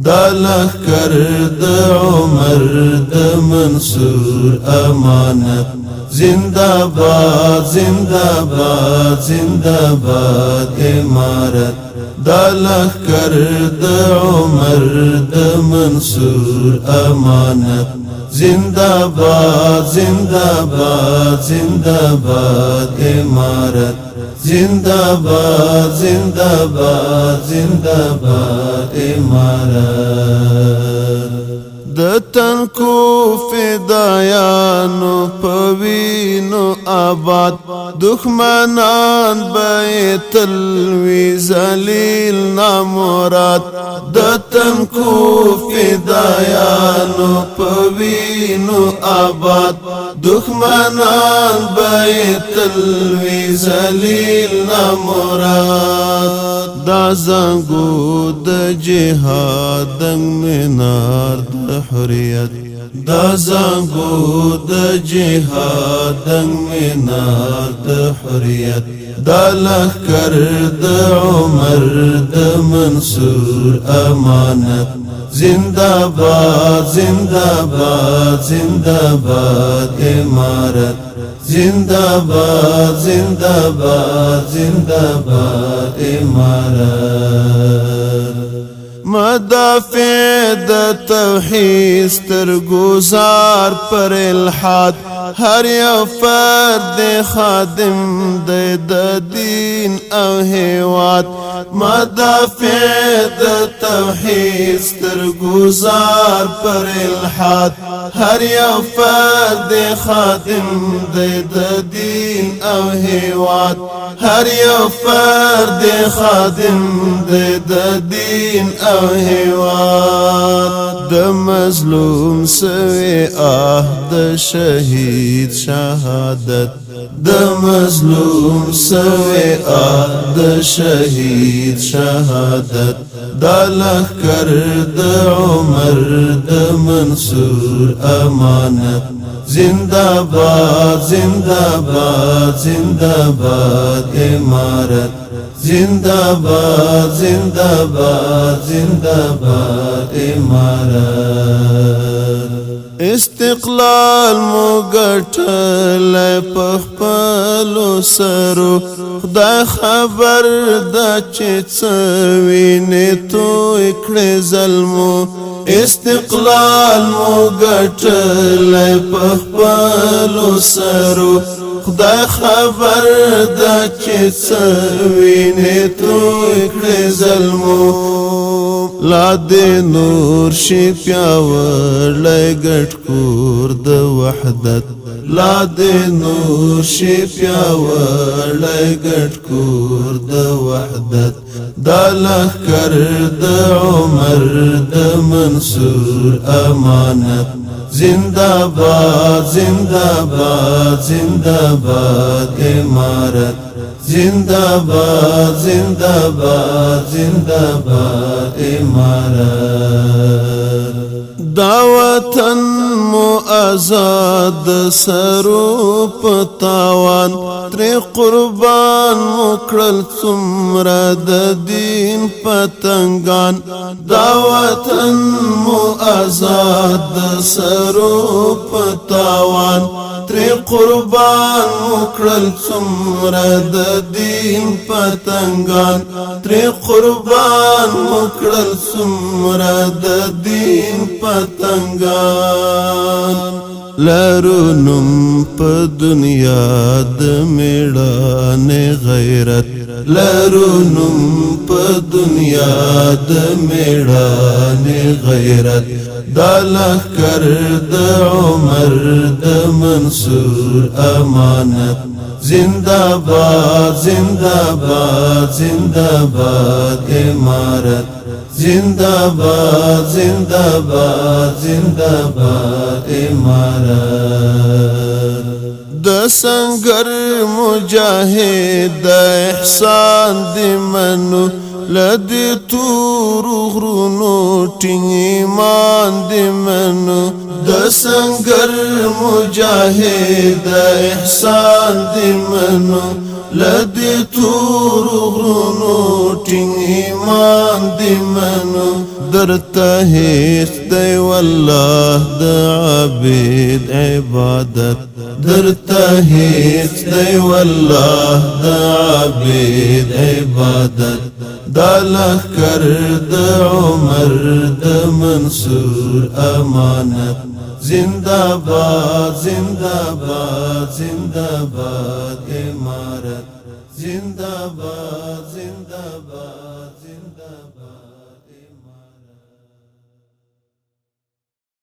دا لخکر د عمر د منصور امانت زندہ باد زندہ باد زندہ باد امارت دا لخکر د عمر د منصور امانت زندہ باد زندہ باد زندہ باد امارت زندہ باد زندہ باد زندہ باد امارت د تنکو فدایانو پوینو آباد دښمنان بیت الوی ذلیل نامراد د تنکو فدایانو پوینو آباد دښمنان بیت الوی ذلیل نامراد دا زنګو د جهاد دنګ منار د حریت دا زنګو د جهاد دنګ منار د حریت دا لخکر د عمر د منصور امانت زندہ باد زندہ باد زندہ باد امارت زندہ باد زندہ باد زندہ باد امارت مدافع د توحید سترګوزار پر الحاد هر یو فرد خادم د دین او هیواد مدافع د توحید سترګوزار پر الحاد هر یو فرد خادم د دین او هیواد هر یو فرد خادم د دین او هیواد د مظلوم سوی د شهید شهادت د مظلوم سوی د شهید شهادت دا لخکر د عمر د منصور امانت زندہ باد زندہ باد زندہ باد امارت زندہ باد زندہ باد زندہ باد امارت استقلال مو ګټل په خپلو سرو خدای خبر دا چې څه وینې توی کړې ظلمو استقلال مو ګټل په خپلو سرو خدای خبر دا چې څه وینې توی کړې ظلمو لا دې نور شي پیاوړی ګډ کور د وحدت لا دې نور شي پیاوړی ګډ کور د وحدت دا لخکر د عمر د منصور امانت زندہ باد زندہ باد زندہ باد امارت زندہ باد زندہ باد زندہ باد امارت دا وطن مو آزاد سرو پتاوان تری قربان مکړل څومره د دین پتنګان دا وطن مو آزاد سرو پتاوان تری قربان مکړل څومره د دین پتنګان تری قربان مکړل څومره د دین پتنګان لارو نم په دنیا د میړانې غیرت لارو نم په دنیا د میړانې غیرت دا لخکر د عمر د منصور امانت زندہ باد زندہ باد زندہ باد امارت زندہ باد زندہ باد زندہ باد امارت د سنگر مجاهد احسان دی منو لدی تور غرونو ټینګ ایمان دی منو د سنگر مجاهد احسان دی منو لدی تور غرونو ټینګ ایمان دی منو درته هیڅ دی والله د عابد عبادت درته هیڅ دی والله د عابد عبادت دا لخر د عمر د منصور امانت زندہ باد زندہ باد زندہ باد امارت زندہ باد زندہ باد